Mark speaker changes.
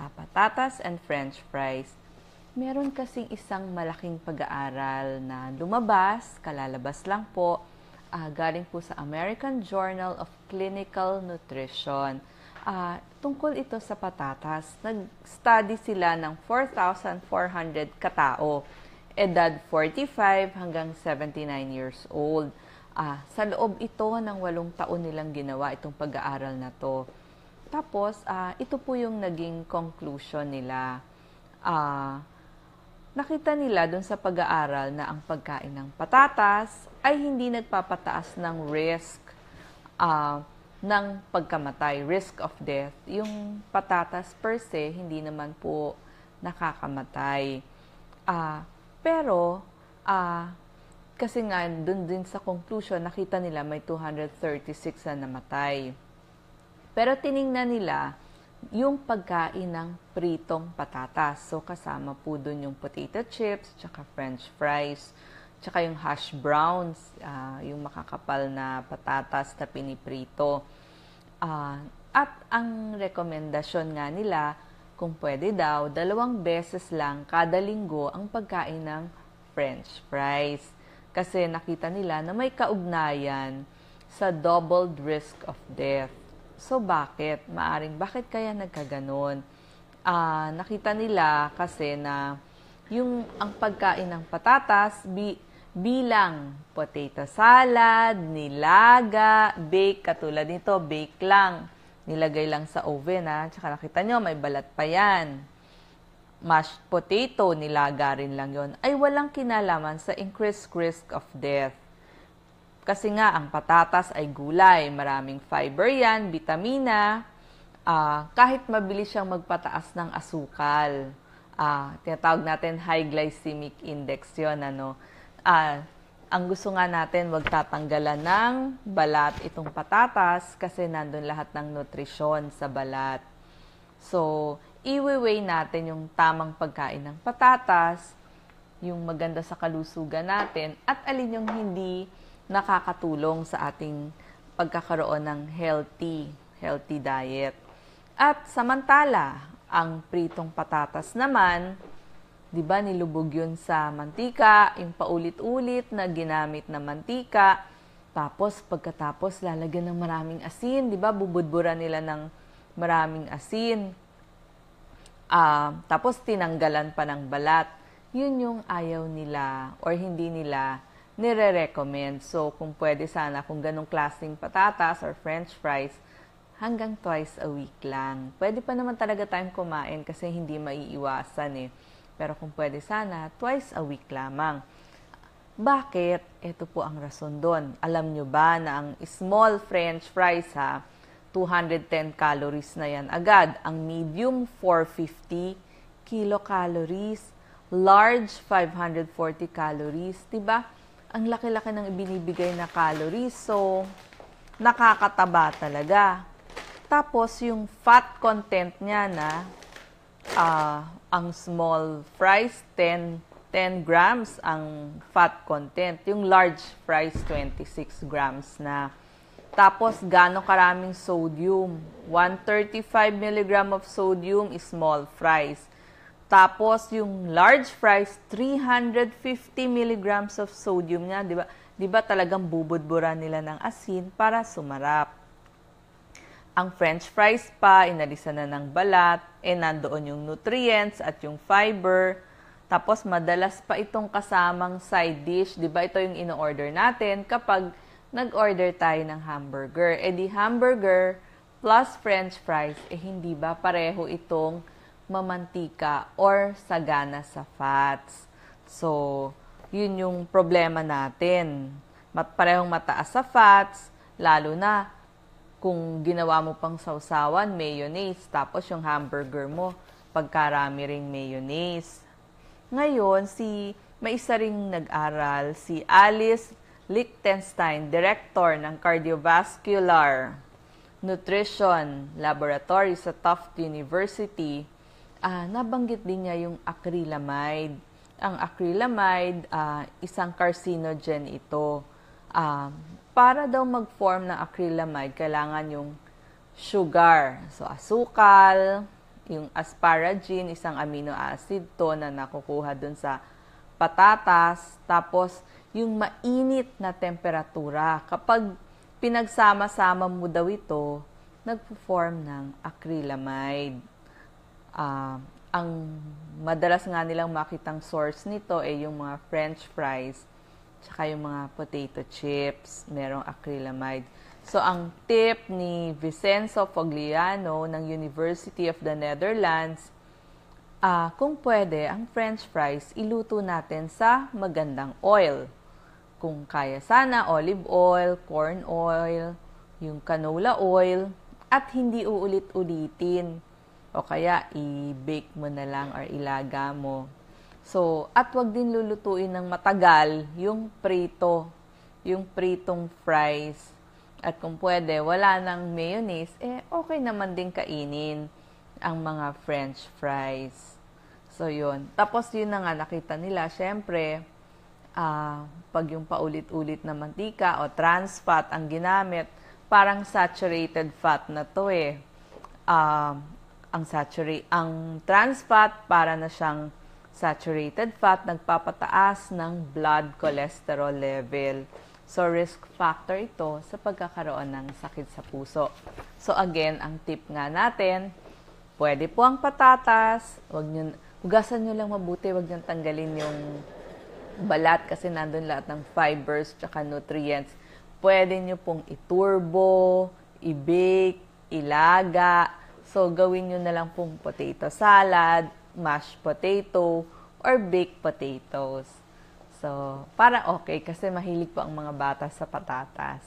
Speaker 1: sa patatas and french fries. Meron kasing isang malaking pag-aaral na lumabas, kalalabas lang po, galing po sa American Journal of Clinical Nutrition. Tungkol ito sa patatas. Nag-study sila ng 4,400 katao, edad 45 hanggang 79 years old. Sa loob ito ng 8 taon nilang ginawa itong pag-aaral na to. Tapos, ito po yung naging conclusion nila. Nakita nila dun sa pag-aaral na ang pagkain ng patatas ay hindi nagpapataas ng risk ng pagkamatay, risk of death. Yung patatas per se, hindi naman po nakakamatay. Pero, kasi nga, dun din sa conclusion, nakita nila may 236 na namatay. Pero tiningnan nila yung pagkain ng pritong patatas. So, kasama po dun yung potato chips, tsaka french fries, tsaka yung hash browns, yung makakapal na patatas na piniprito. At ang rekomendasyon nga nila, kung pwede daw, 2 beses lang kada linggo ang pagkain ng french fries. Kasi nakita nila na may kaugnayan sa doubled risk of death. So, bakit? Bakit kaya nagkaganon? Nakita nila kasi na ang pagkain ng patatas bilang potato salad, nilaga, bake, katulad nito, bake lang. Nilagay lang sa oven, Tsaka nakita nyo, may balat pa yan. Mashed potato, nilaga rin lang yon, ay walang kinalaman sa increased risk of death. Kasi nga, ang patatas ay gulay. Maraming fiber yan, vitamina. Kahit mabilis siyang magpataas ng asukal. Tinatawag natin high glycemic index yun. Ang gusto nga natin, wag tatanggalan ng balat itong patatas kasi nandun lahat ng nutrisyon sa balat. So, i-weigh natin yung tamang pagkain ng patatas, yung maganda sa kalusugan natin, at alin yung hindi nakakatulong sa ating pagkakaroon ng healthy diet. At samantala, ang pritong patatas naman, di ba nilubog yun sa mantika, yung paulit-ulit na ginamit na mantika, tapos pagkatapos lalagyan ng maraming asin, di ba bubudburan nila ng maraming asin. Tapos tinanggalan pa ng balat. Yun yung ayaw nila or hindi nila nire-recommend. So, kung pwede sana, kung ganong klaseng patatas or french fries, hanggang twice a week lang. Pwede pa naman talaga tayong kumain kasi hindi maiiwasan Pero kung pwede sana, twice a week lamang. Bakit? Ito po ang rason doon. Alam nyo ba na ang small french fries 210 calories na yan agad. Ang medium, 450 kilocalories. Large, 540 calories. Diba? Ang laki-laki ng ibinibigay na calories. So, nakakataba talaga. Tapos, yung fat content niya ang small fries, 10 grams ang fat content. Yung large fries, 26 grams na. Tapos, gaano karaming sodium? 135 mg of sodium is small fries. Tapos, yung large fries, 350 milligrams of sodium niya. Di ba talagang bubudburan nila ng asin para sumarap. Ang french fries pa, inalisan na ng balat, nandoon yung nutrients at yung fiber. Tapos, madalas pa itong kasamang side dish. Di ba ito yung ino-order natin kapag nag-order tayo ng hamburger. Di hamburger plus french fries, hindi ba pareho itong mamantika or sagana sa fats. So, yun yung problema natin. Parehong mataas sa fats, lalo na kung ginawa mo pang sausawan, mayonnaise, tapos yung hamburger mo, pagkarami ring mayonnaise. Ngayon, may isa ring nag-aral, si Alice Lichtenstein, director ng Cardiovascular Nutrition Laboratory sa Tufts University, nabanggit din niya yung acrylamide. Ang acrylamide, isang carcinogen ito. Para daw mag-form ng acrylamide, kailangan yung sugar. So, asukal, Yung asparagine, isang amino acid to na nakukuha dun sa patatas. Tapos, yung mainit na temperatura. Kapag pinagsama-sama mo daw ito, nagpo-form ng acrylamide. Ang madalas nga nilang makitang source nito ay yung mga French fries, tsaka yung mga potato chips, merong acrylamide. So, ang tip ni Vincenzo Fogliano ng University of the Netherlands, kung pwede, ang French fries, iluto natin sa magandang oil. Kung kaya sana, olive oil, corn oil, yung canola oil, at hindi uulit-ulitin. O kaya, i-bake mo na lang or ilaga mo. So, at wag din lulutuin ng matagal yung prito, yung pritong fries. At kung pwede, wala ng mayonnaise, okay naman din kainin ang mga French fries. So, yun. Tapos, yun na nga, nakita nila, syempre, pag yung paulit-ulit na mantika o trans fat ang ginamit, parang saturated fat na to eh. Ang trans fat, para na siyang saturated fat, nagpapataas ng blood cholesterol level. So, risk factor ito sa pagkakaroon ng sakit sa puso. So, again, ang tip nga natin, pwede po ang patatas, hugasan nyo lang mabuti, wag nyo tanggalin yung balat kasi nandun lahat ng fibers tsaka nutrients. Pwede nyo pong iturbo, i-bake, ilaga. So, gawin nyo na lang pong potato salad, mashed potato, or baked potatoes. So, para okay kasi mahilig po ang mga bata sa patatas.